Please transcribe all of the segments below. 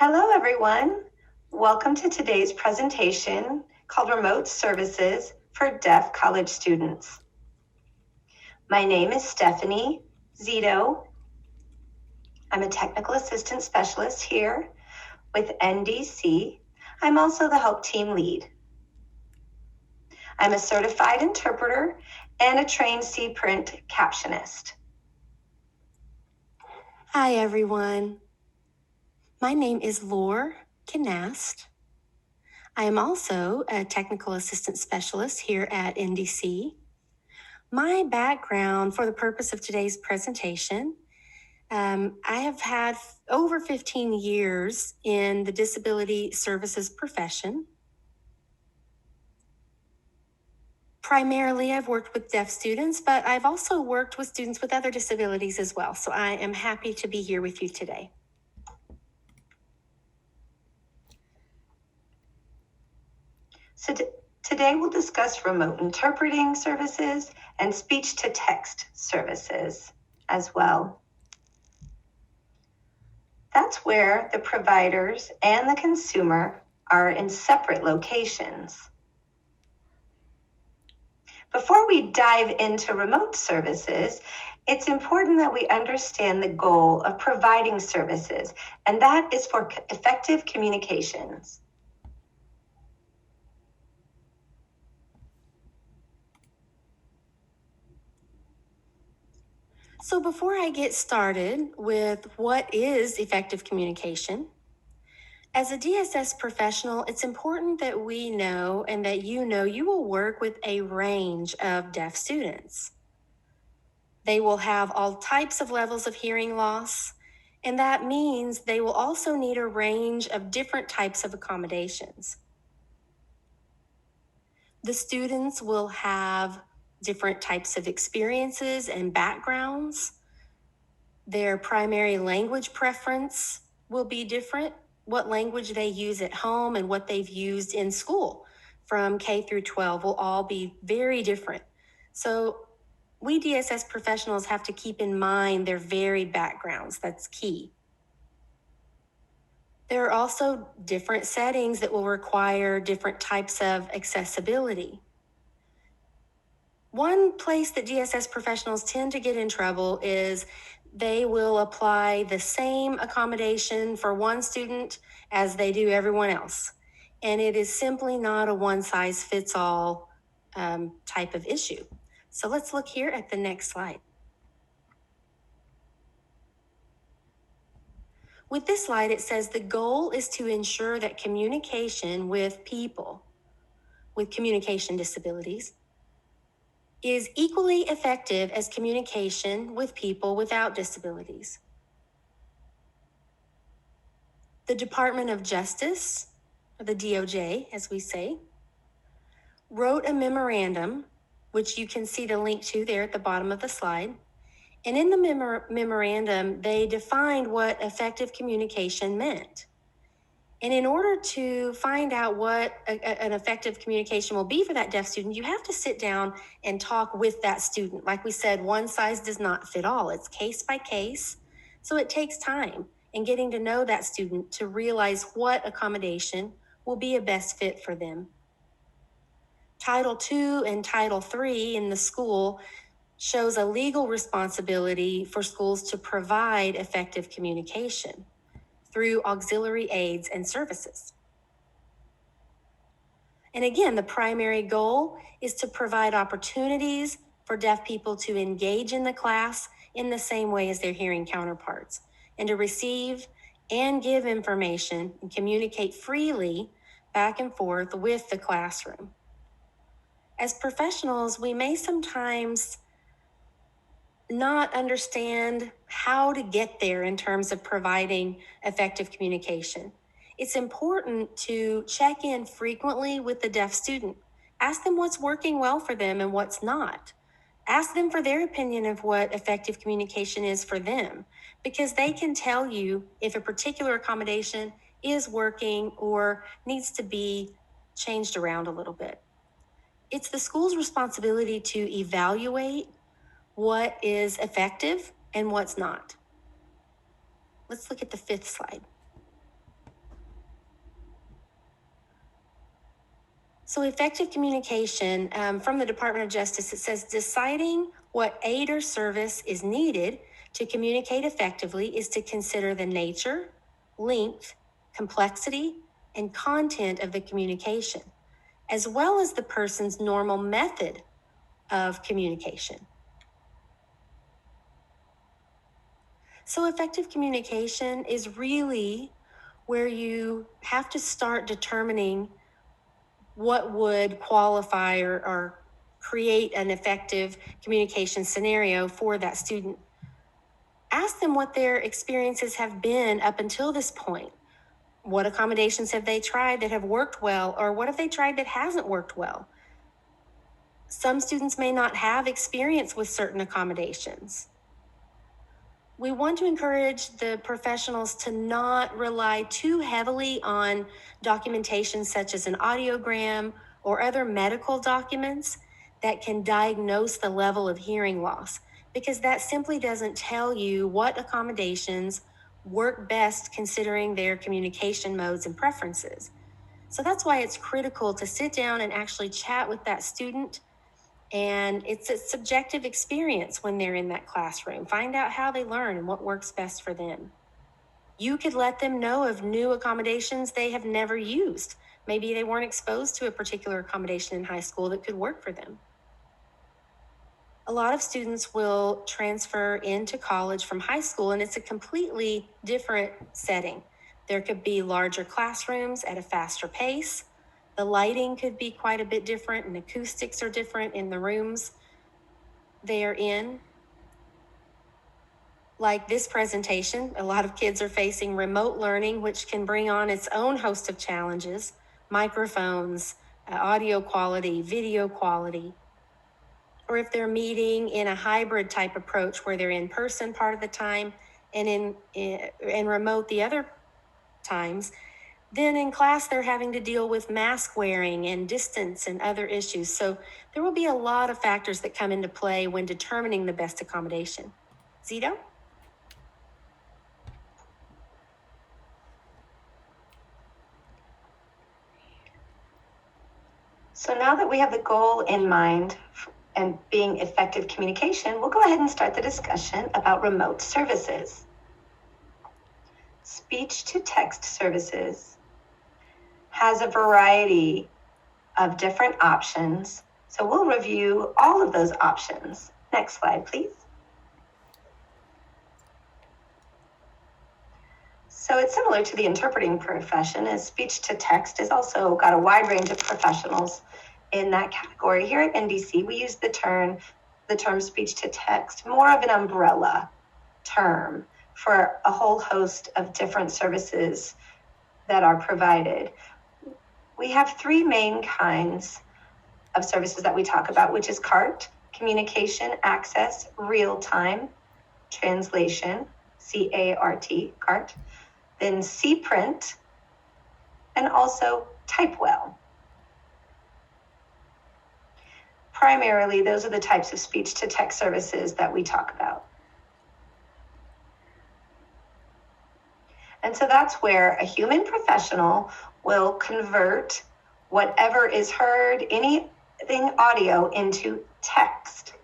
Hello, everyone. Welcome to today's presentation called Remote Services for Deaf College Students. My name is Stephanie Zito. I'm a Technical Assistant Specialist here with NDC. I'm also the Help Team Lead. I'm a certified interpreter and a trained C-Print captionist. Hi, everyone. My name is Laura Canast. I am also a Technical Assistant Specialist here at NDC. My background for the purpose of today's presentation, I have had over 15 years in the disability services profession. Primarily, I've worked with deaf students, but I've also worked with students with other disabilities as well. So I am happy to be here with you today. So today we'll discuss remote interpreting services and speech-to-text services as well. That's where the providers and the consumer are in separate locations. Before we dive into remote services, it's important that we understand the goal of providing services, and that is for effective communications. So before I get started with what is effective communication, as a DSS professional, it's important that we know and that you know you will work with a range of deaf students. They will have all types of levels of hearing loss, and that means they will also need a range of different types of accommodations. The students will have different types of experiences and backgrounds. Their primary language preference will be different. What language they use at home and what they've used in school from K through 12 will all be very different. So we DSS professionals have to keep in mind their varied backgrounds. That's key. There are also different settings that will require different types of accessibility. One place that DSS professionals tend to get in trouble is they will apply the same accommodation for one student as they do everyone else. And it is simply not a one-size-fits-all type of issue. So let's look here at the next slide. With this slide, it says the goal is to ensure that communication with people with communication disabilities is equally effective as communication with people without disabilities. The Department of Justice, or the DOJ, as we say, wrote a memorandum, which you can see the link to there at the bottom of the slide. And in the memorandum, they defined what effective communication meant. And in order to find out what an effective communication will be for that deaf student, you have to sit down and talk with that student. Like we said, one size does not fit all. It's case by case. So it takes time in getting to know that student to realize what accommodation will be a best fit for them. Title II and Title III in the school shows a legal responsibility for schools to provide effective communication through auxiliary aids and services. And again, the primary goal is to provide opportunities for deaf people to engage in the class in the same way as their hearing counterparts, and to receive and give information and communicate freely back and forth with the classroom. As professionals, we may sometimes not understand how to get there in terms of providing effective communication. It's important to check in frequently with the deaf student. Ask them what's working well for them and what's not. Ask them for their opinion of what effective communication is for them, because they can tell you if a particular accommodation is working or needs to be changed around a little bit. It's the school's responsibility to evaluate what is effective and what's not. Let's look at the fifth slide. So effective communication from the Department of Justice, it says deciding what aid or service is needed to communicate effectively is to consider the nature, length, complexity, and content of the communication, as well as the person's normal method of communication. So effective communication is really where you have to start determining what would qualify or create an effective communication scenario for that student. Ask them what their experiences have been up until this point. What accommodations have they tried that have worked well, or what have they tried that hasn't worked well? Some students may not have experience with certain accommodations. We want to encourage the professionals to not rely too heavily on documentation such as an audiogram or other medical documents that can diagnose the level of hearing loss, because that simply doesn't tell you what accommodations work best considering their communication modes and preferences. So that's why it's critical to sit down and actually chat with that student. And it's a subjective experience when they're in that classroom. Find out how they learn and what works best for them. You could let them know of new accommodations they have never used. Maybe they weren't exposed to a particular accommodation in high school that could work for them. A lot of students will transfer into college from high school, and it's a completely different setting. There could be larger classrooms at a faster pace. The lighting could be quite a bit different, and acoustics are different in the rooms they are in. Like this presentation, a lot of kids are facing remote learning, which can bring on its own host of challenges: microphones, audio quality, video quality. Or if they're meeting in a hybrid type approach where they're in person part of the time and in remote the other times, then in class they're having to deal with mask wearing and distance and other issues. So there will be a lot of factors that come into play when determining the best accommodation. Zito? So now that we have the goal in mind and being effective communication, we'll go ahead and start the discussion about remote services. Speech-to-text services has a variety of different options. So we'll review all of those options. Next slide, please. So it's similar to the interpreting profession, as speech-to-text has also got a wide range of professionals in that category. Here at NBC, we use the term speech-to-text, more of an umbrella term for a whole host of different services that are provided. We have three main kinds of services that we talk about, which is CART, communication, access, real-time translation, C-A-R-T, CART, then CPrint, and also Typewell. Primarily, those are the types of speech-to-text services that we talk about. And so that's where a human professional will convert whatever is heard, anything audio, into text.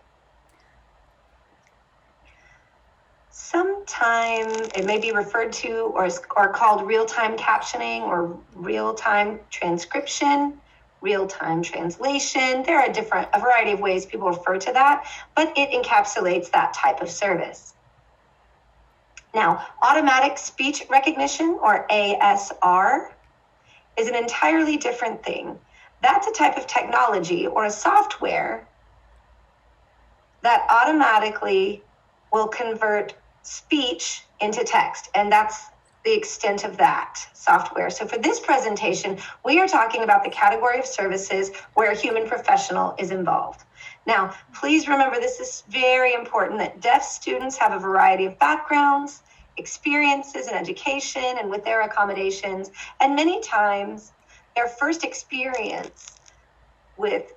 Sometimes it may be referred to or called real-time captioning or real-time transcription, real-time translation. There are a variety of ways people refer to that, but it encapsulates that type of service. Now, automatic speech recognition, or ASR, is an entirely different thing. That's a type of technology or a software that automatically will convert speech into text, and that's the extent of that software. So for this presentation, we are talking about the category of services where a human professional is involved. Now, please remember, this is very important, that deaf students have a variety of backgrounds, experiences in education and with their accommodations, and many times their first experience with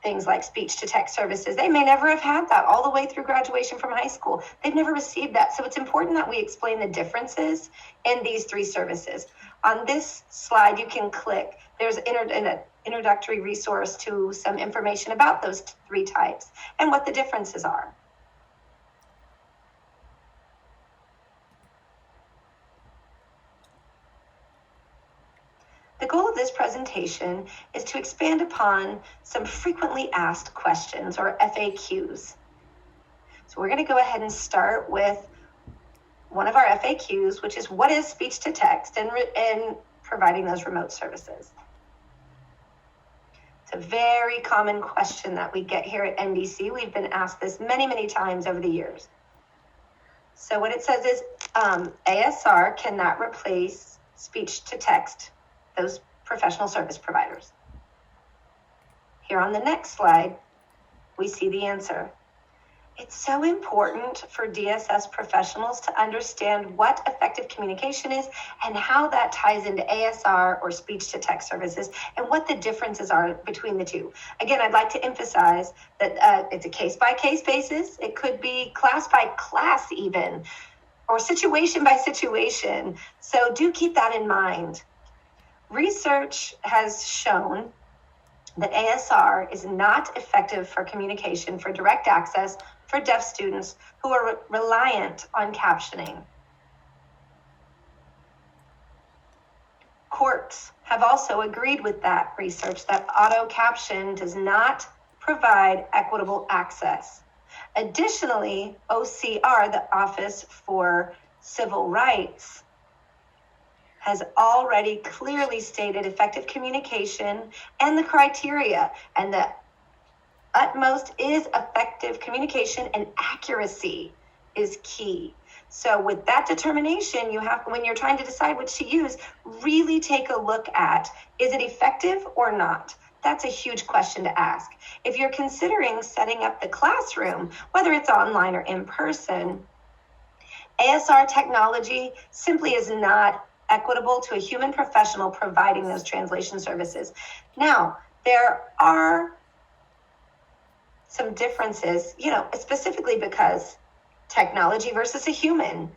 things like speech to text services. They may never have had that all the way through graduation from high school. They've never received that. So it's important that we explain the differences in these three services. On this slide, you can click. There's an introductory resource to some information about those three types and what the differences are. The goal of this presentation is to expand upon some frequently asked questions, or FAQs. So we're going to go ahead and start with one of our FAQs, which is what is speech to text and providing those remote services. It's a very common question that we get here at NDC. We've been asked this many, many times over the years. So what it says is ASR cannot replace speech to text, those professional service providers. Here on the next slide, we see the answer. It's so important for DSS professionals to understand what effective communication is and how that ties into ASR or speech to text services and what the differences are between the two. Again, I'd like to emphasize that it's a case-by-case basis. It could be class by class even, or situation by situation. So do keep that in mind. Research has shown that ASR is not effective for communication for direct access for deaf students who are reliant on captioning. Courts have also agreed with that research that auto caption does not provide equitable access. Additionally, OCR, the Office for Civil Rights, has already clearly stated effective communication and the criteria, and the utmost is effective communication and accuracy is key. So with that determination, you have, when you're trying to decide which to use, really take a look at, is it effective or not? That's a huge question to ask. If you're considering setting up the classroom, whether it's online or in person, ASR technology simply is not equitable to a human professional providing those translation services. Now, there are some differences, specifically because technology versus a human,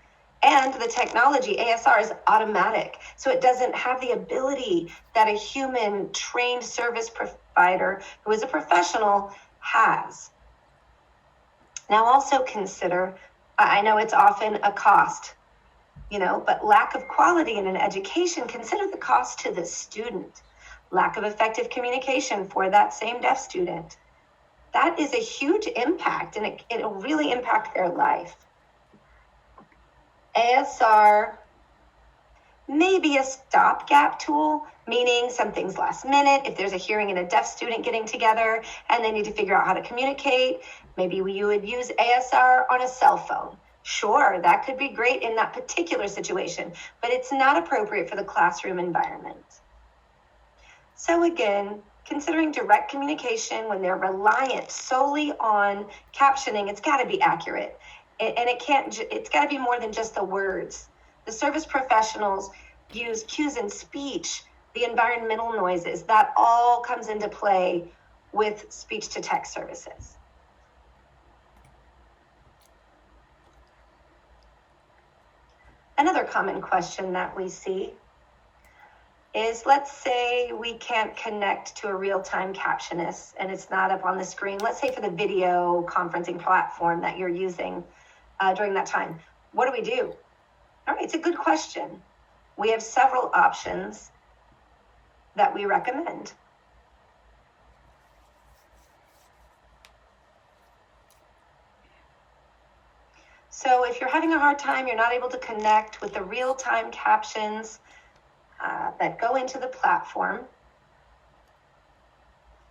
and the technology, ASR, is automatic. So it doesn't have the ability that a human trained service provider who is a professional has. Now also consider, I know it's often a cost, but lack of quality in an education, consider the cost to the student. Lack of effective communication for that same deaf student. That is a huge impact, and it'll really impact their life. ASR may be a stopgap tool, meaning something's last minute. If there's a hearing and a deaf student getting together and they need to figure out how to communicate, maybe you would use ASR on a cell phone. Sure, that could be great in that particular situation, but it's not appropriate for the classroom environment. So again, considering direct communication when they're reliant solely on captioning, it's got to be accurate. And it's got to be more than just the words. The service professionals use cues in speech, the environmental noises, that all comes into play with speech to text services. Another common question that we see is, let's say we can't connect to a real-time captionist and it's not up on the screen. Let's say for the video conferencing platform that you're using during that time. What do? All right, it's a good question. We have several options that we recommend. So if you're having a hard time, you're not able to connect with the real-time captions that go into the platform,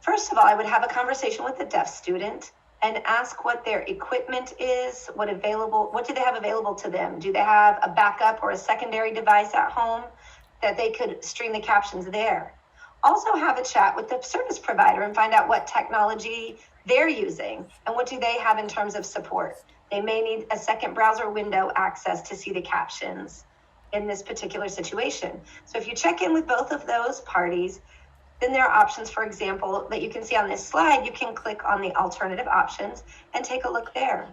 first of all, I would have a conversation with the deaf student and ask what their equipment is, what do they have available to them? Do they have a backup or a secondary device at home that they could stream the captions there? Also have a chat with the service provider and find out what technology they're using and what do they have in terms of support. They may need a second browser window access to see the captions in this particular situation. So if you check in with both of those parties, then there are options, for example, that you can see on this slide. You can click on the alternative options and take a look there.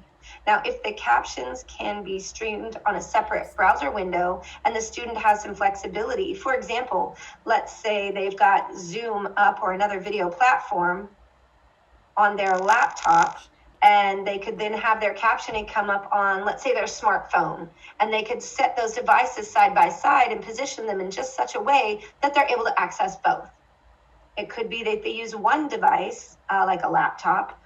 Now, if the captions can be streamed on a separate browser window and the student has some flexibility, for example, let's say they've got Zoom up or another video platform on their laptop, and they could then have their captioning come up on, let's say, their smartphone, and they could set those devices side by side and position them in just such a way that they're able to access both. It could be that they use one device, like a laptop,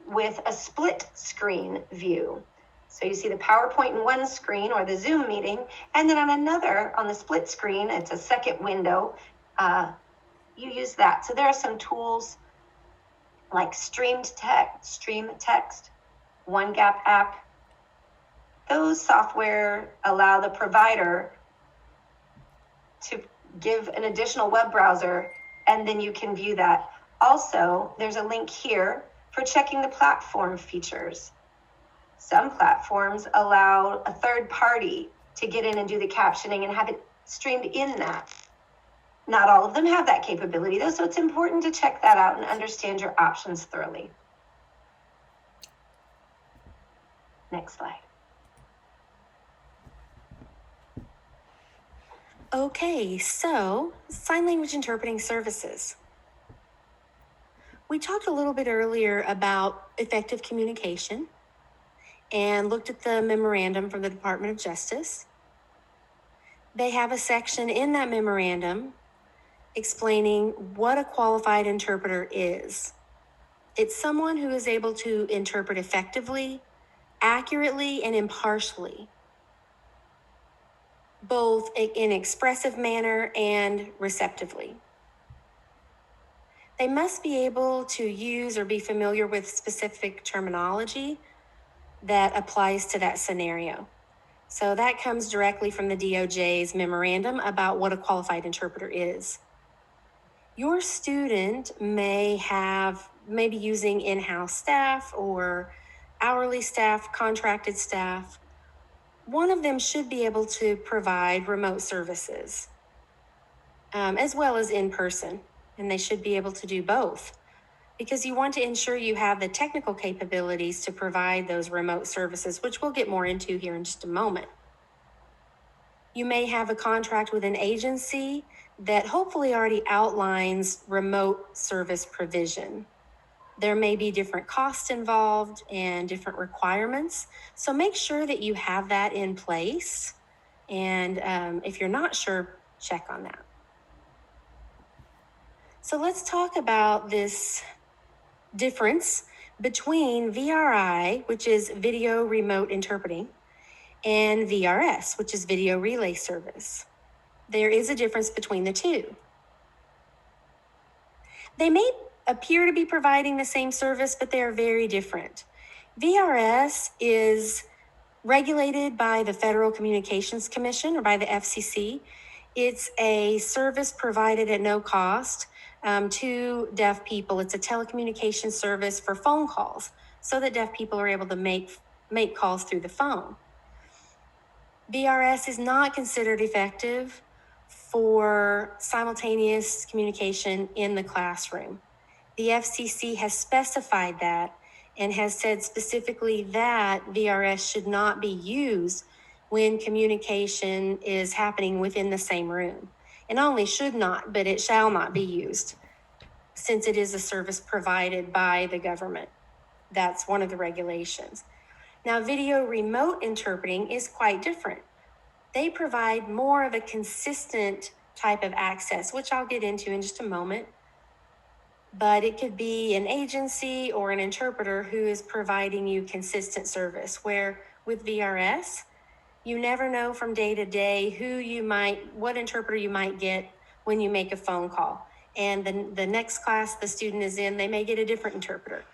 with a split screen view. So you see the PowerPoint in one screen or the Zoom meeting, and then on another, on the split screen, it's a second window, you use that. So there are some tools like Stream Text, OneGap app. Those software allow the provider to give an additional web browser, and then you can view that. Also, there's a link here for checking the platform features. Some platforms allow a third party to get in and do the captioning and have it streamed in that. Not all of them have that capability, though, so it's important to check that out and understand your options thoroughly. Next slide. Okay, so sign language interpreting services. We talked a little bit earlier about effective communication and looked at the memorandum from the Department of Justice. They have a section in that memorandum explaining what a qualified interpreter is. It's someone who is able to interpret effectively, accurately, and impartially, both in expressive manner and receptively. They must be able to use or be familiar with specific terminology that applies to that scenario. So that comes directly from the DOJ's memorandum about what a qualified interpreter is. Your student may be using in-house staff or hourly staff, contracted staff. One of them should be able to provide remote services, as well as in person, and they should be able to do both, because you want to ensure you have the technical capabilities to provide those remote services, which we'll get more into here in just a moment. You may have a contract with an agency that hopefully already outlines remote service provision. There may be different costs involved and different requirements, so make sure that you have that in place. And if you're not sure, check on that. So let's talk about this difference between VRI, which is video remote interpreting, and VRS, which is video relay service. There is a difference between the two. They may appear to be providing the same service, but they are very different. VRS is regulated by the Federal Communications Commission, or by the FCC. It's a service provided at no cost to deaf people. It's a telecommunications service for phone calls so that deaf people are able to make calls through the phone. VRS is not considered effective for simultaneous communication in the classroom. The FCC has specified that and has said specifically that VRS should not be used when communication is happening within the same room. And not only should not, but it shall not be used, since it is a service provided by the government. That's one of the regulations. Now, video remote interpreting is quite different. They provide more of a consistent type of access, which I'll get into in just a moment. But it could be an agency or an interpreter who is providing you consistent service, where with VRS, you never know from day to day what interpreter you might get when you make a phone call. And the next class the student is in, they may get a different interpreter,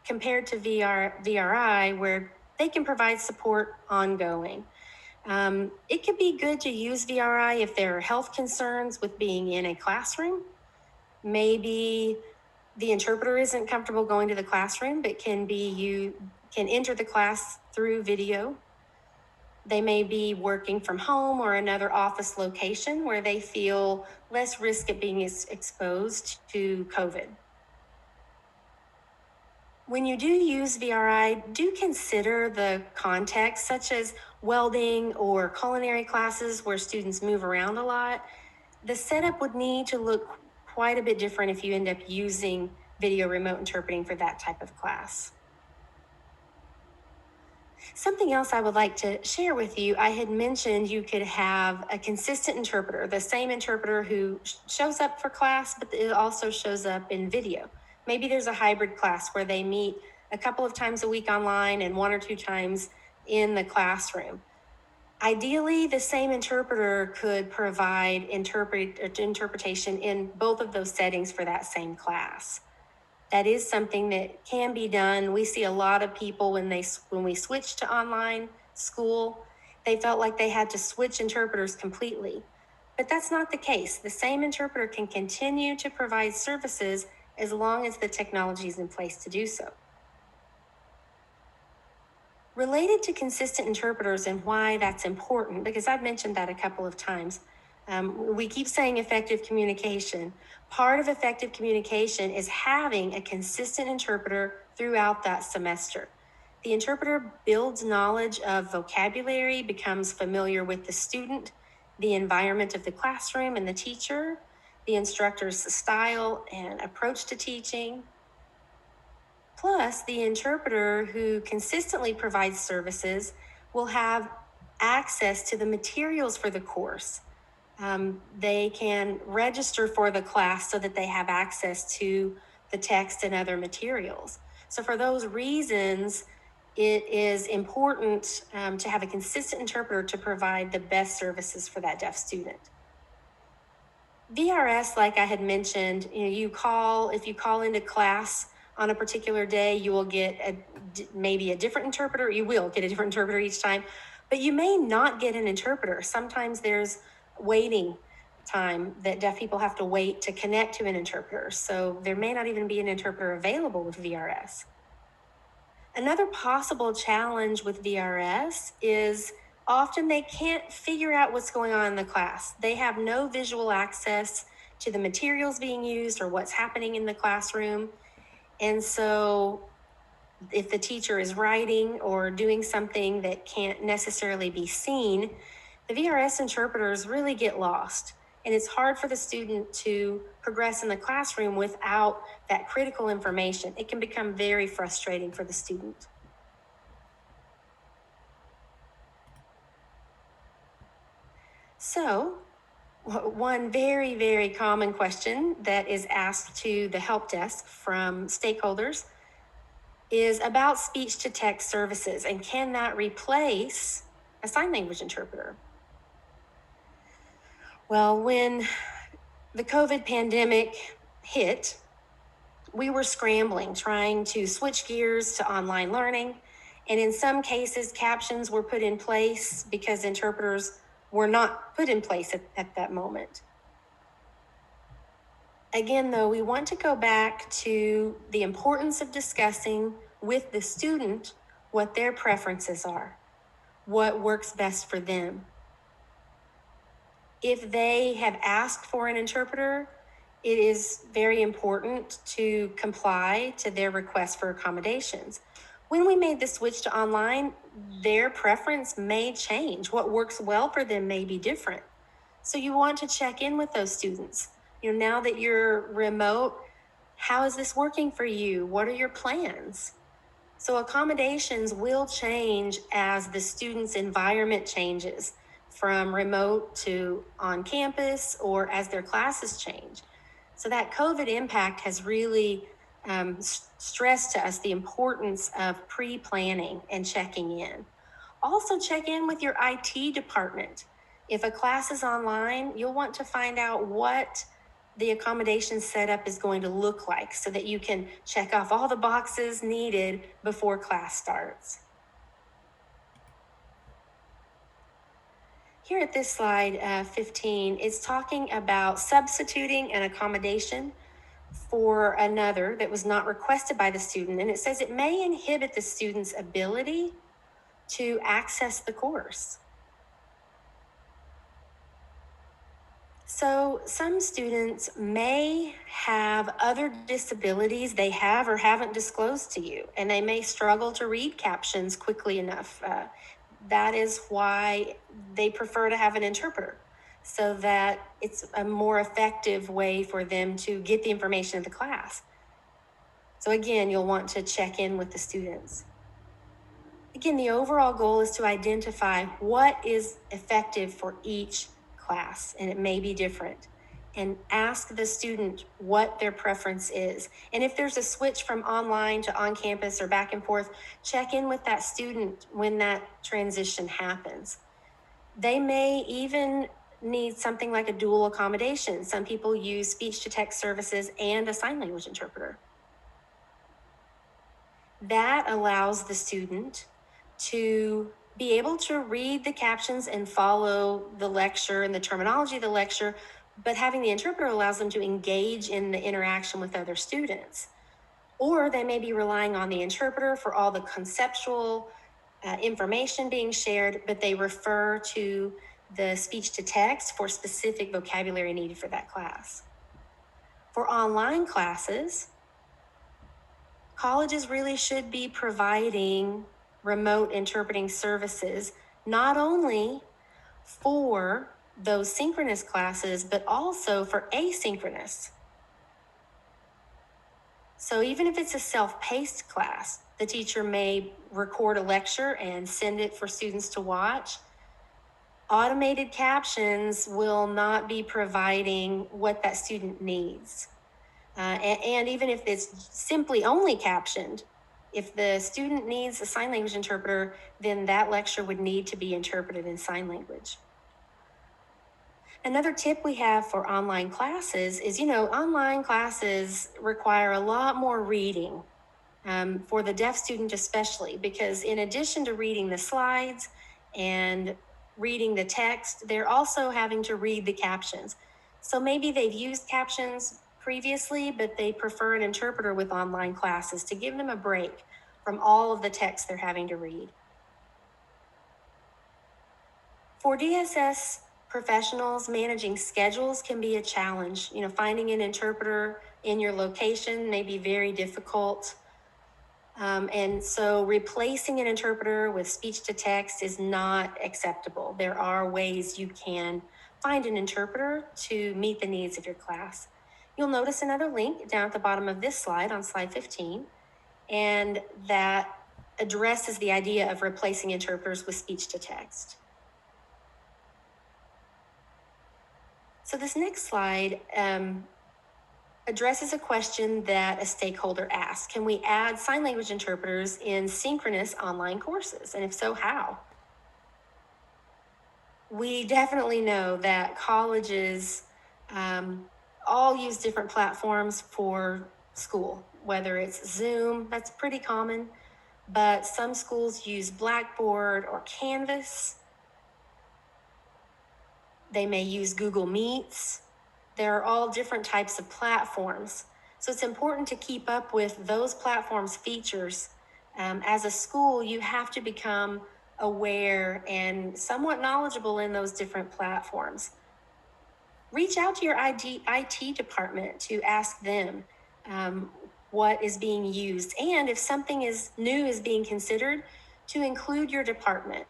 compared to VRI, where they can provide support ongoing. It could be good to use VRI if there are health concerns with being in a classroom. Maybe the interpreter isn't comfortable going to the classroom, but can enter the class through video. They may be working from home or another office location where they feel less risk at being exposed to COVID. When you do use VRI, do consider the context, such as welding or culinary classes where students move around a lot. The setup would need to look quite a bit different if you end up using video remote interpreting for that type of class. Something else I would like to share with you, I had mentioned you could have a consistent interpreter, the same interpreter who shows up for class, but it also shows up in video. Maybe there's a hybrid class where they meet a couple of times a week online and 1 or 2 times in the classroom. Ideally, the same interpreter could provide interpretation in both of those settings for that same class. That is something that can be done. We see a lot of people when we switch to online school, they felt like they had to switch interpreters completely. But that's not the case. The same interpreter can continue to provide services as long as the technology is in place to do so. Related to consistent interpreters and why that's important, because I've mentioned that a couple of times. We keep saying effective communication. Part of effective communication is having a consistent interpreter throughout that semester. The interpreter builds knowledge of vocabulary, becomes familiar with the student, the environment of the classroom and the teacher, the instructor's style and approach to teaching. Plus, the interpreter who consistently provides services will have access to the materials for the course. They can register for the class so that they have access to the text and other materials. So for those reasons, it is important to have a consistent interpreter to provide the best services for that deaf student. VRS, like I had mentioned, if you call into class on a particular day, you will get maybe a different interpreter. You will get a different interpreter each time, but you may not get an interpreter. Sometimes there's waiting time that deaf people have to wait to connect to an interpreter. So there may not even be an interpreter available with VRS. Another possible challenge with VRS is often they can't figure out what's going on in the class. They have no visual access to the materials being used or what's happening in the classroom. And so if the teacher is writing or doing something that can't necessarily be seen, the VRS interpreters really get lost. And it's hard for the student to progress in the classroom without that critical information. It can become very frustrating for the student. So, one very, very common question that is asked to the help desk from stakeholders is about speech to text services, and can that replace a sign language interpreter? Well, when the COVID pandemic hit, we were scrambling, trying to switch gears to online learning. And in some cases, captions were put in place because interpreters were not put in place at that moment. Again, though, we want to go back to the importance of discussing with the student what their preferences are, what works best for them. If they have asked for an interpreter, it is very important to comply to their request for accommodations. When we made the switch to online, their preference may change. What works well for them may be different. So you want to check in with those students. Now that you're remote, how is this working for you? What are your plans? So accommodations will change as the student's environment changes from remote to on campus or as their classes change. So that COVID impact has really stressed to us the importance of pre-planning and checking in. Also check in with your IT department. If a class is online, you'll want to find out what the accommodation setup is going to look like so that you can check off all the boxes needed before class starts. Here at this slide 15, it's talking about substituting an accommodation for another that was not requested by the student. And it says it may inhibit the student's ability to access the course. So some students may have other disabilities they have or haven't disclosed to you, and they may struggle to read captions quickly enough. That is why they prefer to have an interpreter, so that it's a more effective way for them to get the information of the class. So again, you'll want to check in with the students. Again, the overall goal is to identify what is effective for each class, and it may be different. And ask the student what their preference is. And if there's a switch from online to on campus or back and forth, check in with that student when that transition happens. They may even need something like a dual accommodation. Some people use speech to text services and a sign language interpreter. That allows the student to be able to read the captions and follow the lecture and the terminology of the lecture, but having the interpreter allows them to engage in the interaction with other students. Or they may be relying on the interpreter for all the conceptual information being shared, but they refer to the speech to text for specific vocabulary needed for that class. For online classes, colleges really should be providing remote interpreting services, not only for those synchronous classes, but also for asynchronous. So even if it's a self-paced class, the teacher may record a lecture and send it for students to watch. Automated captions will not be providing what that student needs. And even if it's simply only captioned, if the student needs a sign language interpreter, then that lecture would need to be interpreted in sign language. Another tip we have for online classes is, online classes require a lot more reading, for the deaf student especially, because in addition to reading the slides and reading the text, they're also having to read the captions. So maybe they've used captions previously, but they prefer an interpreter with online classes to give them a break from all of the text they're having to read. For DSS professionals, managing schedules can be a challenge. Finding an interpreter in your location may be very difficult. And so replacing an interpreter with speech to text is not acceptable. There are ways you can find an interpreter to meet the needs of your class. You'll notice another link down at the bottom of this slide on slide 15, and that addresses the idea of replacing interpreters with speech to text. So this next slide addresses a question that a stakeholder asked. Can we add sign language interpreters in synchronous online courses? And if so, how? We definitely know that colleges all use different platforms for school, whether it's Zoom, that's pretty common, but some schools use Blackboard or Canvas. They may use Google Meets. There are all different types of platforms. So it's important to keep up with those platforms' features. As a school, you have to become aware and somewhat knowledgeable in those different platforms. Reach out to your IT department to ask them what is being used, and if something new is being considered, to include your department.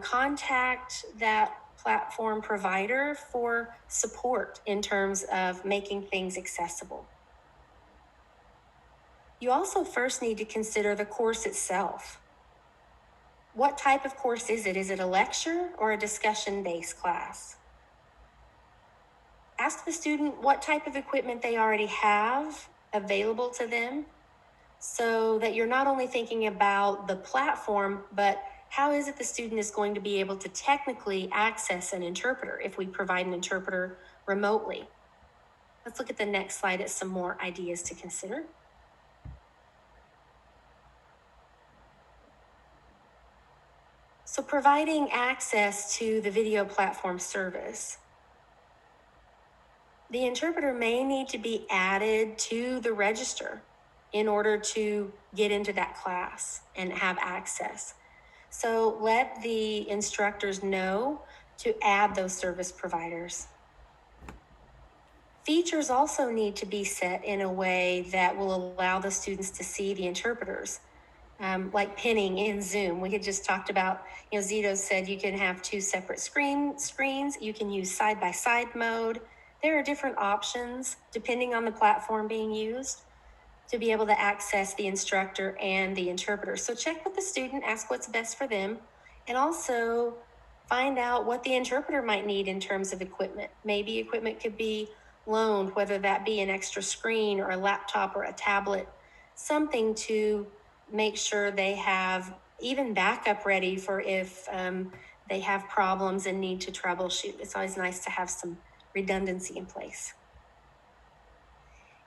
Contact that platform provider for support in terms of making things accessible. You also first need to consider the course itself. What type of course is it? Is it a lecture or a discussion-based class? Ask the student what type of equipment they already have available to them, so that you're not only thinking about the platform, but how is it the student is going to be able to technically access an interpreter if we provide an interpreter remotely? Let's look at the next slide at some more ideas to consider. So providing access to the video platform service. The interpreter may need to be added to the register in order to get into that class and have access. So let the instructors know to add those service providers. Features also need to be set in a way that will allow the students to see the interpreters, like pinning in Zoom. We had just talked about, Zito said you can have two separate screens. You can use side-by-side mode. There are different options depending on the platform being used to be able to access the instructor and the interpreter. So check with the student, ask what's best for them, and also find out what the interpreter might need in terms of equipment. Maybe equipment could be loaned, whether that be an extra screen or a laptop or a tablet, something to make sure they have even backup ready for if they have problems and need to troubleshoot. It's always nice to have some redundancy in place.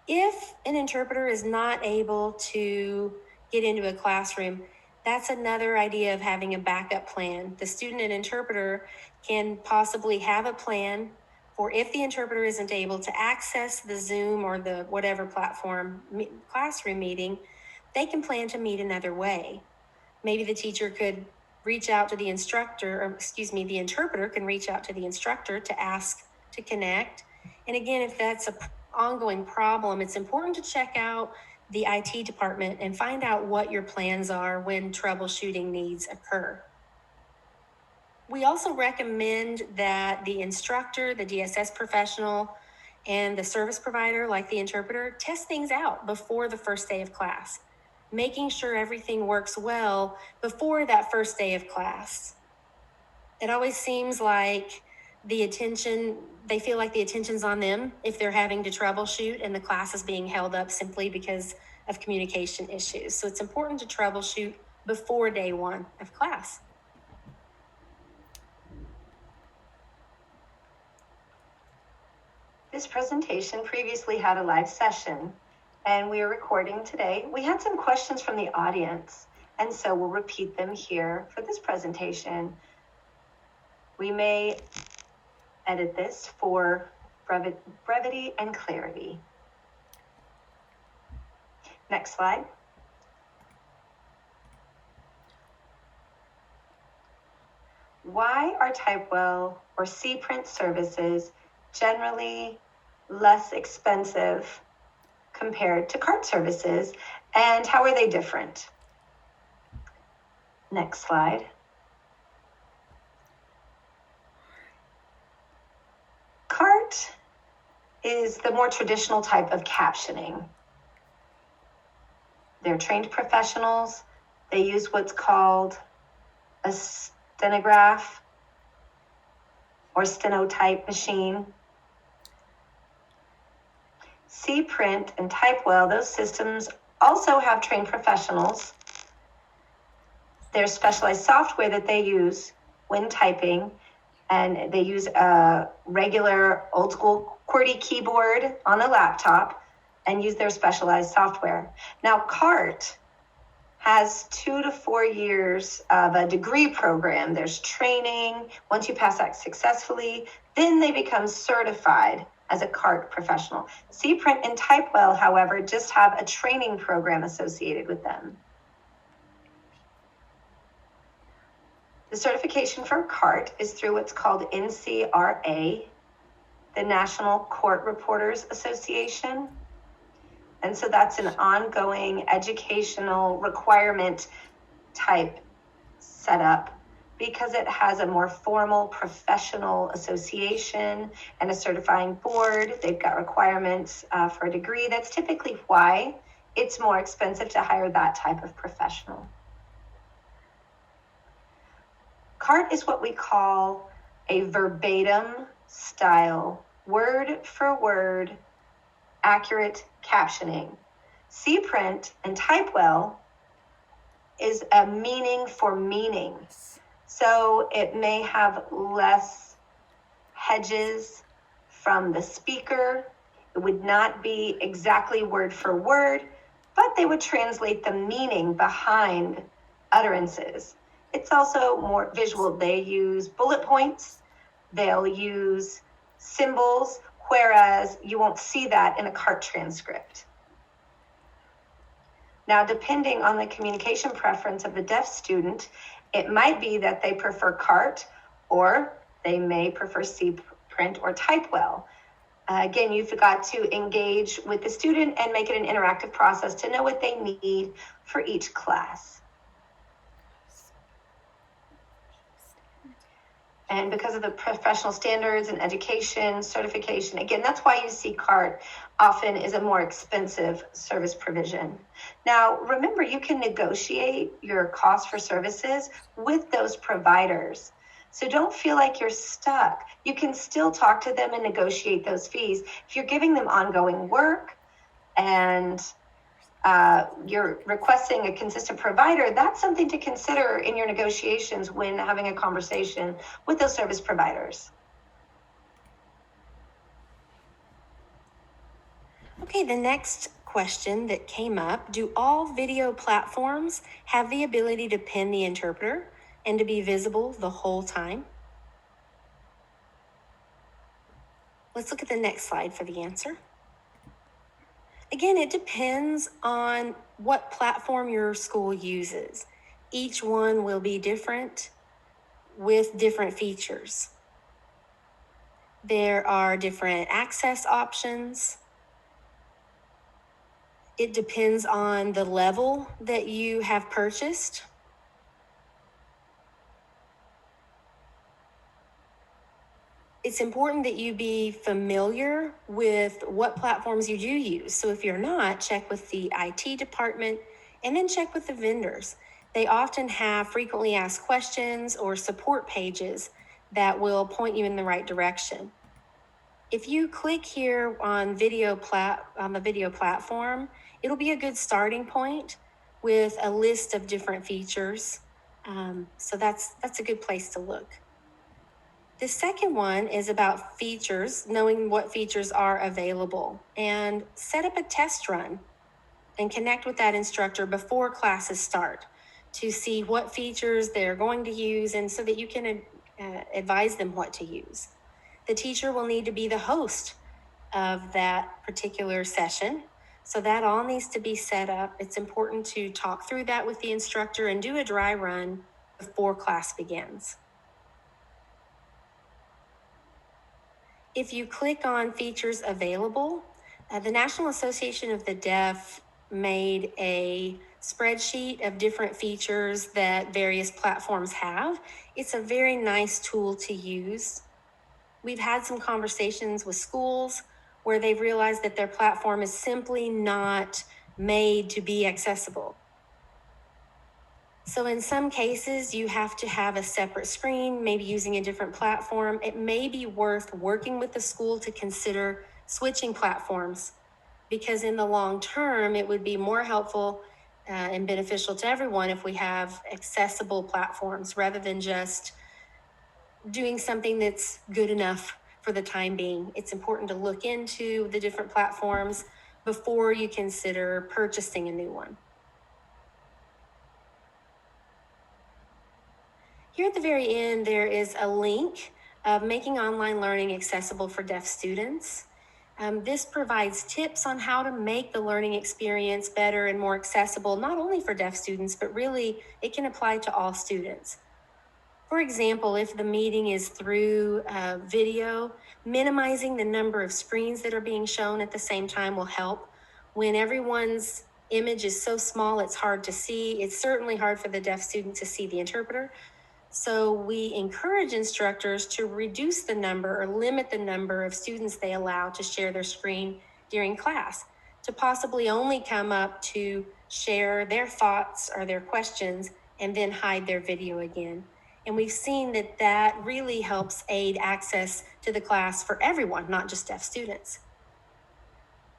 If an interpreter is not able to get into a classroom, that's another idea of having a backup plan. The student and interpreter can possibly have a plan for if the interpreter isn't able to access the Zoom or the whatever platform classroom meeting, they can plan to meet another way. Maybe the teacher could reach out to the instructor, or the interpreter can reach out to the instructor to ask to connect. And again, if that's an ongoing problem, it's important to check out the IT department and find out what your plans are when troubleshooting needs occur. We also recommend that the instructor, the DSS professional, and the service provider, like the interpreter, test things out before the first day of class, making sure everything works well before that first day of class. It always seems like they feel like the attention's on them if they're having to troubleshoot and the class is being held up simply because of communication issues. So it's important to troubleshoot before day one of class. This presentation previously had a live session, and we are recording today. We had some questions from the audience, and so we'll repeat them here for this presentation. We may edit this for brevity and clarity. Next slide. Why are Typewell or cPrint services generally less expensive compared to CART services, and how are they different? Next slide. CART is the more traditional type of captioning. They're trained professionals. They use what's called a stenograph or stenotype machine. cPrint and Typewell, those systems also have trained professionals. There's specialized software that they use when typing, and they use a regular old school QWERTY keyboard on a laptop and use their specialized software. Now, CART has 2 to 4 years of a degree program. There's training. Once you pass that successfully, then they become certified as a CART professional. cPrint and Typewell, however, just have a training program associated with them. The certification for CART is through what's called NCRA, the National Court Reporters Association. And so that's an ongoing educational requirement type setup because it has a more formal professional association and a certifying board. They've got requirements for a degree. That's typically why it's more expensive to hire that type of professional. CART is what we call a verbatim style, word for word, accurate captioning. cPrint and Typewell is a meaning for meaning. So it may have less hedges from the speaker. It would not be exactly word for word, but they would translate the meaning behind utterances. It's also more visual. They use bullet points. They'll use symbols, whereas you won't see that in a CART transcript. Now, depending on the communication preference of the deaf student It might be that they prefer CART, or they may prefer C print or Typewell. Again, you've got to engage with the student and make it an interactive process to know what they need for each class. And because of the professional standards and education, certification, again, that's why you see CART often is a more expensive service provision. Now, remember, you can negotiate your cost for services with those providers. So don't feel like you're stuck. You can still talk to them and negotiate those fees. If you're giving them ongoing work and you're requesting a consistent provider, that's something to consider in your negotiations when having a conversation with those service providers. Okay, the next question that came up, do all video platforms have the ability to pin the interpreter and to be visible the whole time? Let's look at the next slide for the answer. Again, it depends on what platform your school uses. Each one will be different with different features. There are different access options. It depends on the level that you have purchased. It's important that you be familiar with what platforms you do use. So if you're not, check with the IT department and then check with the vendors. They often have frequently asked questions or support pages that will point you in the right direction. If you click here on the video platform, it'll be a good starting point with a list of different features. So that's a good place to look. The second one is about features, knowing what features are available, and set up a test run and connect with that instructor before classes start to see what features they're going to use and so that you can advise them what to use. The teacher will need to be the host of that particular session. So that all needs to be set up. It's important to talk through that with the instructor and do a dry run before class begins. If you click on features available, the National Association of the Deaf made a spreadsheet of different features that various platforms have. It's a very nice tool to use. We've had some conversations with schools where they've realized that their platform is simply not made to be accessible. So in some cases, you have to have a separate screen, maybe using a different platform. It may be worth working with the school to consider switching platforms, because in the long term, it would be more helpful and beneficial to everyone if we have accessible platforms rather than just doing something that's good enough for the time being. It's important to look into the different platforms before you consider purchasing a new one. Here at the very end, there is a link of making online learning accessible for deaf students. This provides tips on how to make the learning experience better and more accessible, not only for deaf students, but really it can apply to all students. For example, if the meeting is through video, minimizing the number of screens that are being shown at the same time will help. When everyone's image is so small, it's hard to see. It's certainly hard for the deaf student to see the interpreter. So we encourage instructors to reduce the number or limit the number of students they allow to share their screen during class, to possibly only come up to share their thoughts or their questions and then hide their video again. And we've seen that that really helps aid access to the class for everyone, not just deaf students.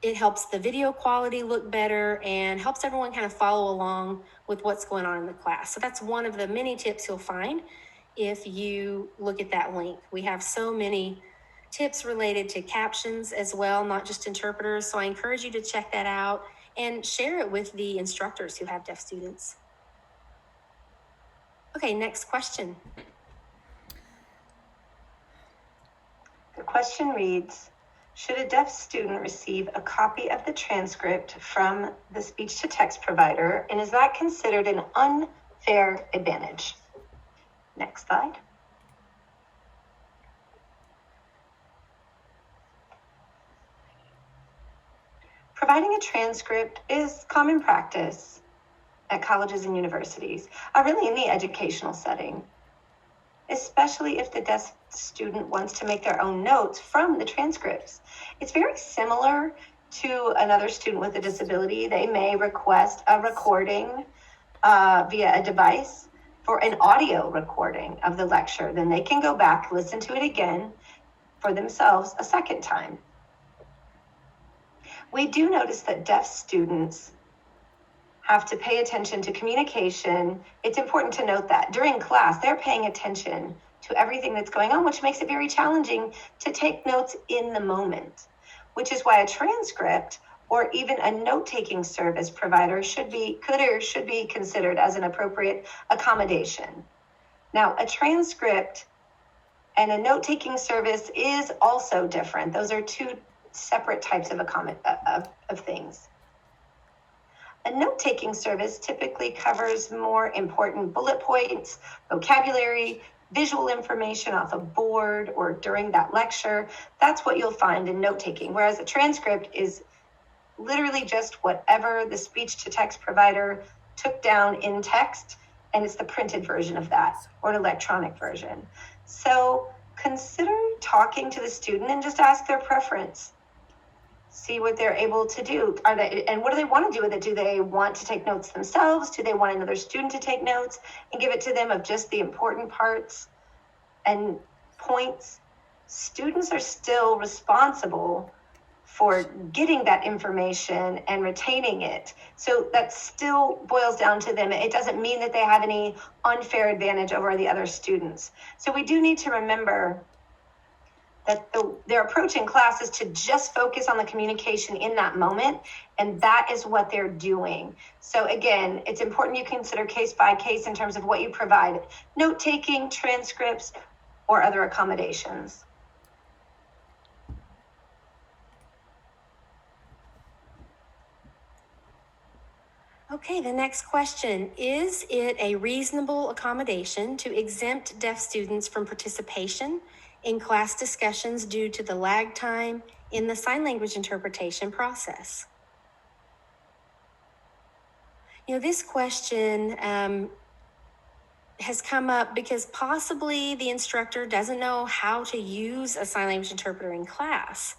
It helps the video quality look better and helps everyone kind of follow along with what's going on in the class. So that's one of the many tips you'll find if you look at that link. We have so many tips related to captions as well, not just interpreters. So I encourage you to check that out and share it with the instructors who have deaf students. Okay, next question. The question reads, should a deaf student receive a copy of the transcript from the speech-to-text provider, and is that considered an unfair advantage? Next slide. Providing a transcript is common practice at colleges and universities, really in the educational setting, especially if the deaf student wants to make their own notes from the transcripts. It's very similar to another student with a disability. They may request a recording via a device for an audio recording of the lecture. Then they can go back, listen to it again for themselves a second time. We do notice that deaf students have to pay attention to communication. It's important to note that during class, they're paying attention to everything that's going on, which makes it very challenging to take notes in the moment, which is why a transcript or even a note-taking service provider should be considered as an appropriate accommodation. Now, a transcript and a note-taking service is also different. Those are two separate types of things. A note-taking service typically covers more important bullet points, vocabulary, visual information off a board or during that lecture. That's what you'll find in note-taking, whereas a transcript is literally just whatever the speech-to-text provider took down in text, and it's the printed version of that or an electronic version. So consider talking to the student and just ask their preference. See what they're able to do. And what do they want to do with it? Do they want to take notes themselves? Do they want another student to take notes and give it to them of just the important parts and points? Students are still responsible for getting that information and retaining it. So that still boils down to them. It doesn't mean that they have any unfair advantage over the other students. So we do need to remember that their approach in class is to just focus on the communication in that moment, and that is what they're doing. So again, it's important you consider case by case in terms of what you provide, note-taking, transcripts, or other accommodations. Okay, the next question. Is it a reasonable accommodation to exempt deaf students from participation in class discussions due to the lag time in the sign language interpretation process? This question has come up because possibly the instructor doesn't know how to use a sign language interpreter in class.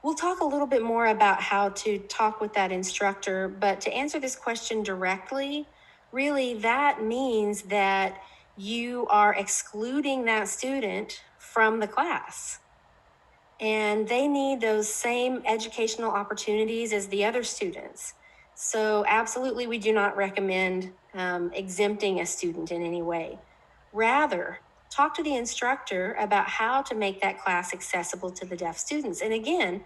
We'll talk a little bit more about how to talk with that instructor, but to answer this question directly, really that means that you are excluding that student from the class. And they need those same educational opportunities as the other students. So absolutely, we do not recommend exempting a student in any way. Rather, talk to the instructor about how to make that class accessible to the deaf students. And again,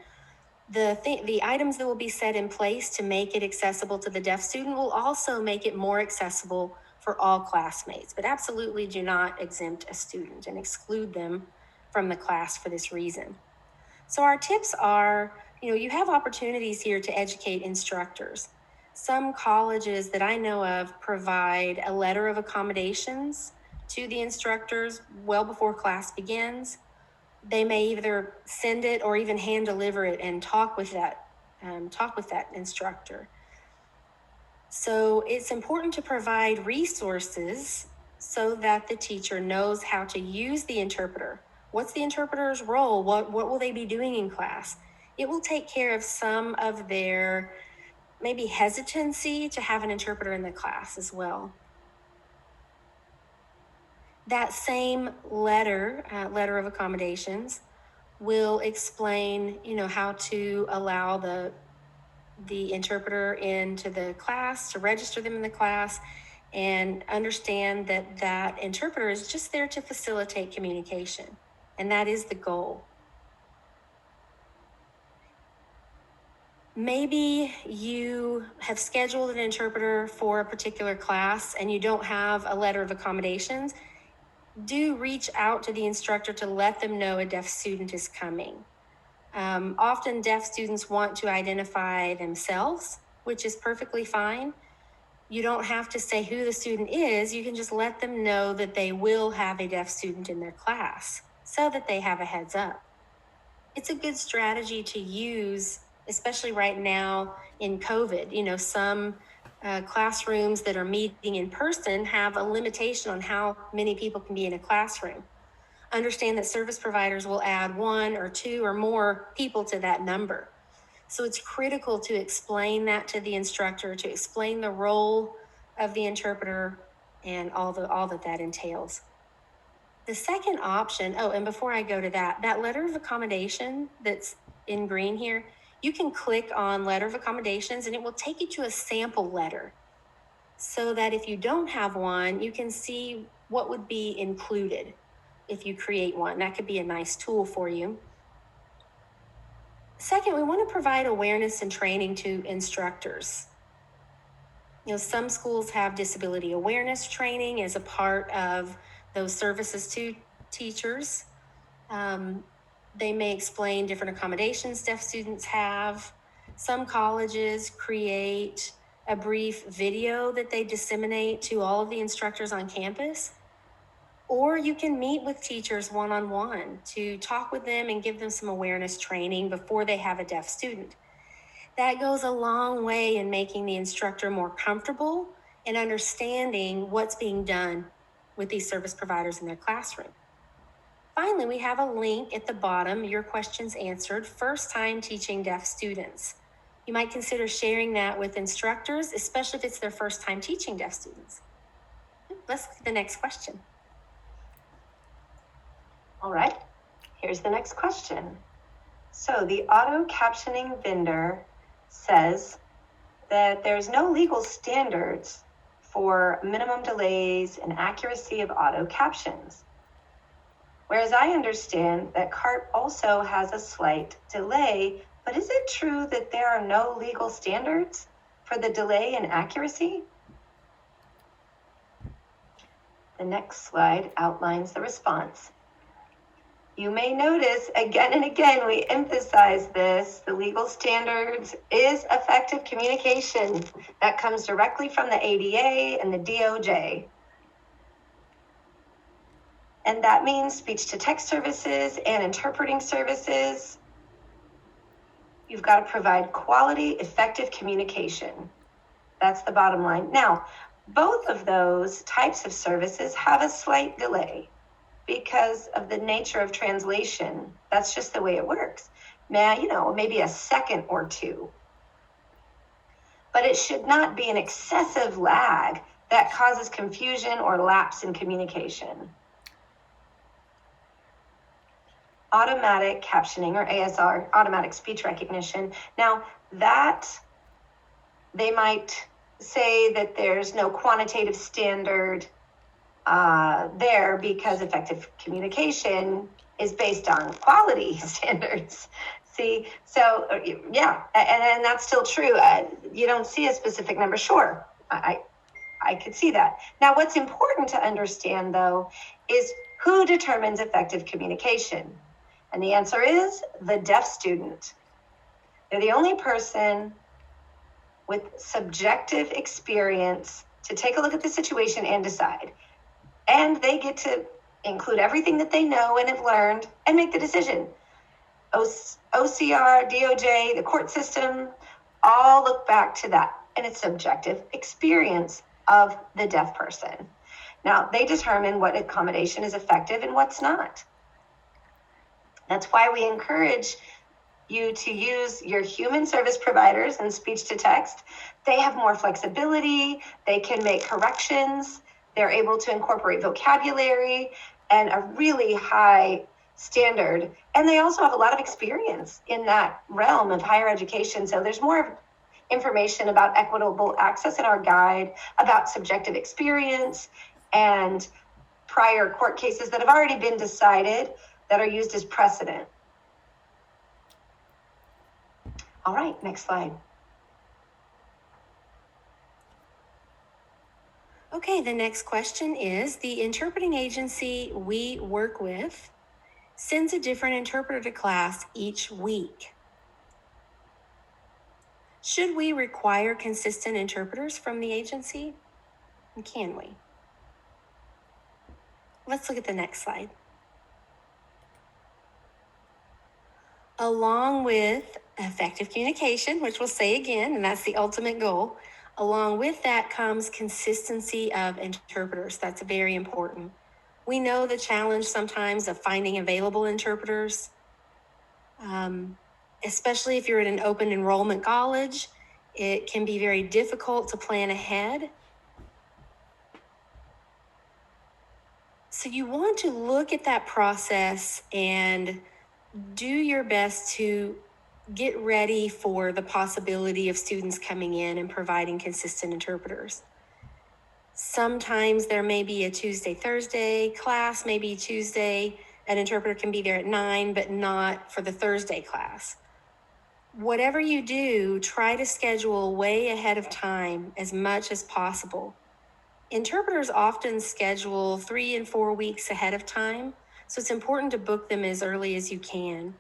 the items that will be set in place to make it accessible to the deaf student will also make it more accessible for all classmates. But absolutely do not exempt a student and exclude them from the class for this reason. So our tips are, you have opportunities here to educate instructors. Some colleges that I know of provide a letter of accommodations to the instructors well before class begins. They may either send it or even hand deliver it and talk with that instructor. So it's important to provide resources so that the teacher knows how to use the interpreter. What's the interpreter's role? What will they be doing in class? It will take care of some of their maybe hesitancy to have an interpreter in the class as well. That same letter of accommodations will explain, how to allow the interpreter into the class, to register them in the class, and understand that interpreter is just there to facilitate communication. And that is the goal. Maybe you have scheduled an interpreter for a particular class and you don't have a letter of accommodations. Do reach out to the instructor to let them know a deaf student is coming. Often deaf students want to identify themselves, which is perfectly fine. You don't have to say who the student is. You can just let them know that they will have a deaf student in their class so that they have a heads up. It's a good strategy to use, especially right now in COVID. You know, some classrooms that are meeting in person have a limitation on how many people can be in a classroom. Understand that service providers will add 1 or 2 or more people to that number. So it's critical to explain that to the instructor, to explain the role of the interpreter and all that entails. The second option, oh, and before I go to that letter of accommodation that's in green here, you can click on letter of accommodations and it will take you to a sample letter so that if you don't have one, you can see what would be included if you create one. That could be a nice tool for you. Second, we want to provide awareness and training to instructors. You know, some schools have disability awareness training as a part of those services to teachers. They may explain different accommodations deaf students have. Some colleges create a brief video that they disseminate to all of the instructors on campus. Or you can meet with teachers one-on-one to talk with them and give them some awareness training before they have a deaf student. That goes a long way in making the instructor more comfortable and understanding what's being done with these service providers in their classroom. Finally, we have a link at the bottom, Your Questions Answered, First Time Teaching Deaf Students. You might consider sharing that with instructors, especially if it's their first time teaching deaf students. Let's look at the next question. All right, here's the next question. So the auto captioning vendor says that there's no legal standards for minimum delays and accuracy of auto captions. Whereas I understand that CART also has a slight delay, but is it true that there are no legal standards for the delay and accuracy? The next slide outlines the response. You may notice again and again we emphasize this. The legal standards is effective communication that comes directly from the ADA and the DOJ. And that means speech to text services and interpreting services. You've got to provide quality, effective communication. That's the bottom line. Now, both of those types of services have a slight delay because of the nature of translation. That's just the way it works. Now, maybe a second or two. But it should not be an excessive lag that causes confusion or lapse in communication. Automatic captioning, or ASR, automatic speech recognition. Now, that they might say that there's no quantitative standard there because effective communication is based on quality standards. See, so yeah, and that's still true. You don't see a specific number. Sure, I could see that. Now, what's important to understand, though, is who determines effective communication? And the answer is the deaf student. They're the only person with subjective experience to take a look at the situation and decide. And they get to include everything that they know and have learned and make the decision. OCR, DOJ, the court system, all look back to that. And it's subjective experience of the deaf person. Now, they determine what accommodation is effective and what's not. That's why we encourage you to use your human service providers and speech to text. They have more flexibility. They can make corrections. They're able to incorporate vocabulary and a really high standard. And they also have a lot of experience in that realm of higher education. So there's more information about equitable access in our guide, about subjective experience and prior court cases that have already been decided that are used as precedent. All right, next slide. Okay, the next question is, the interpreting agency we work with sends a different interpreter to class each week. Should we require consistent interpreters from the agency? And can we? Let's look at the next slide. Along with effective communication, which we'll say again, and that's the ultimate goal, along with that comes consistency of interpreters. That's very important. We know the challenge sometimes of finding available interpreters, especially if you're at an open enrollment college. It can be very difficult to plan ahead. So you want to look at that process and do your best to get ready for the possibility of students coming in and providing consistent interpreters. Sometimes there may be a Tuesday, Thursday class, maybe Tuesday, an interpreter can be there at 9, but not for the Thursday class. Whatever you do, try to schedule way ahead of time as much as possible. Interpreters often schedule 3 and 4 weeks ahead of time, so it's important to book them as early as you can.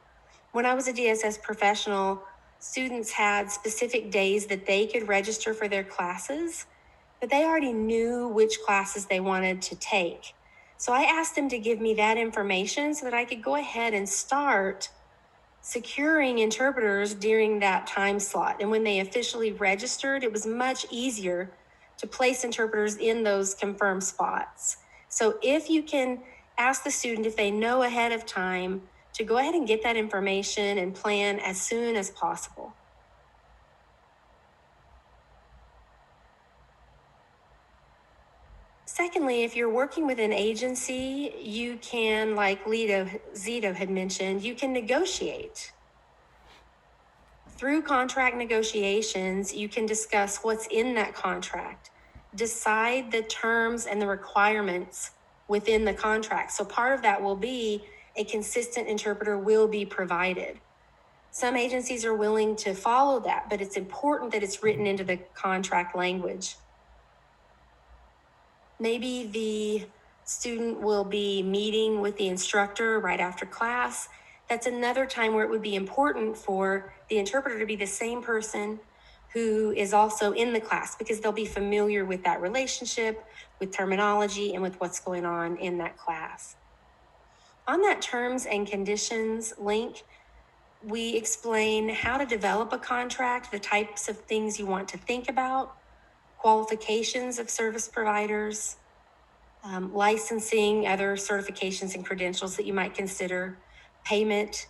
When I was a DSS professional, students had specific days that they could register for their classes, but they already knew which classes they wanted to take. So I asked them to give me that information so that I could go ahead and start securing interpreters during that time slot. And when they officially registered, it was much easier to place interpreters in those confirmed spots. So if you can ask the student if they know ahead of time to go ahead and get that information and plan as soon as possible. Secondly, if you're working with an agency, you can, like Zito had mentioned, you can negotiate. Through contract negotiations, you can discuss what's in that contract, decide the terms and the requirements within the contract. So part of that will be a consistent interpreter will be provided. Some agencies are willing to follow that, but it's important that it's written into the contract language. Maybe the student will be meeting with the instructor right after class. That's another time where it would be important for the interpreter to be the same person who is also in the class, because they'll be familiar with that relationship, with terminology, and with what's going on in that class. On that terms and conditions link, we explain how to develop a contract, the types of things you want to think about, qualifications of service providers, licensing, other certifications and credentials that you might consider, payment,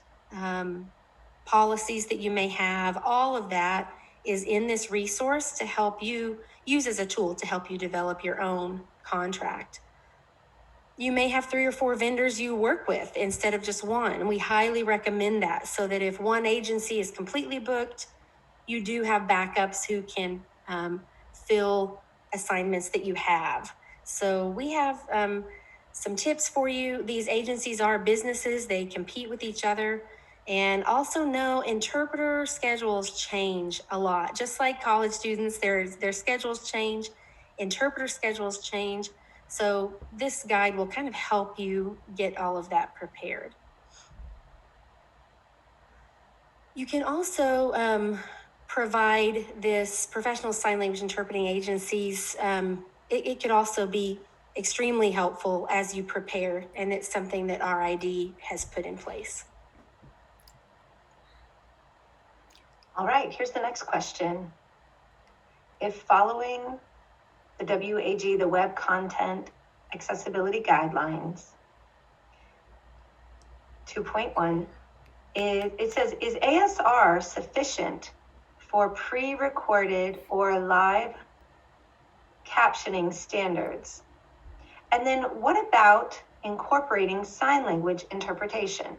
policies that you may have. All of that is in this resource to help you use as a tool to help you develop your own contract. You may have 3 or 4 vendors you work with instead of just one. And we highly recommend that, so that if one agency is completely booked, you do have backups who can fill assignments that you have. So we have some tips for you. These agencies are businesses. They compete with each other. And also know interpreter schedules change a lot. Just like college students, their schedules change, interpreter schedules change. So this guide will kind of help you get all of that prepared. You can also provide this professional sign language interpreting agencies. It could also be extremely helpful as you prepare, and it's something that RID has put in place. All right, here's the next question. If following the WAG, the Web Content Accessibility Guidelines 2.1, it says, is ASR sufficient for pre-recorded or live captioning standards? And then what about incorporating sign language interpretation?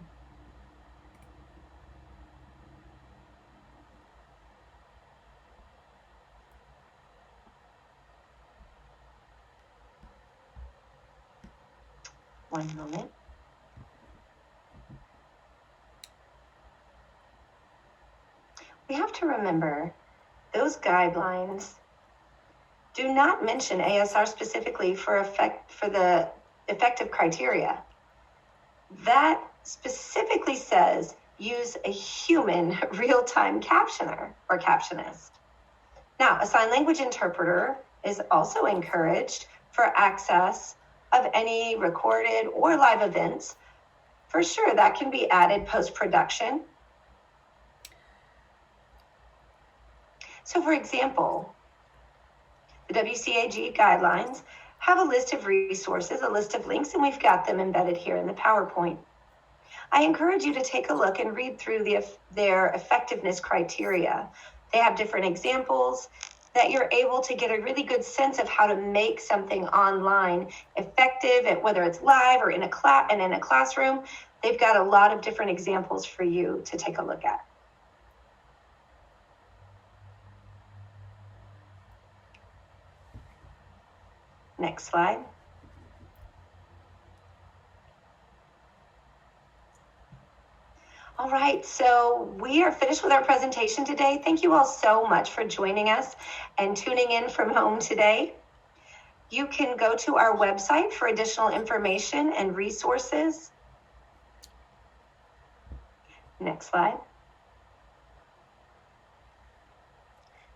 One moment. We have to remember those guidelines do not mention ASR specifically for the effective criteria. That specifically says use a human real-time captioner or captionist. Now, a sign language interpreter is also encouraged for access of any recorded or live events. For sure, that can be added post-production. So for example, the WCAG guidelines have a list of resources, a list of links, and we've got them embedded here in the PowerPoint. I encourage you to take a look and read through their effectiveness criteria. They have different examples that you're able to get a really good sense of how to make something online effective, whether it's live or in a classroom. They've got a lot of different examples for you to take a look at. Next slide. All right, so we are finished with our presentation today. Thank you all so much for joining us and tuning in from home today. You can go to our website for additional information and resources. Next slide.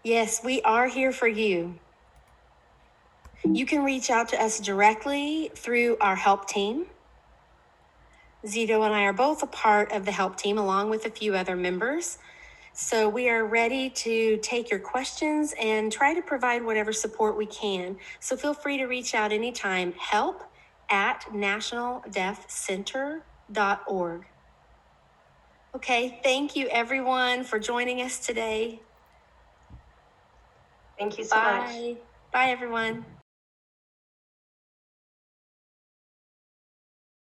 Yes, we are here for you. You can reach out to us directly through our help team. Zito and I are both a part of the help team along with a few other members. So we are ready to take your questions and try to provide whatever support we can. So feel free to reach out anytime, help@nationaldeafcenter.org. Okay, thank you everyone for joining us today. Thank you so much. Bye everyone.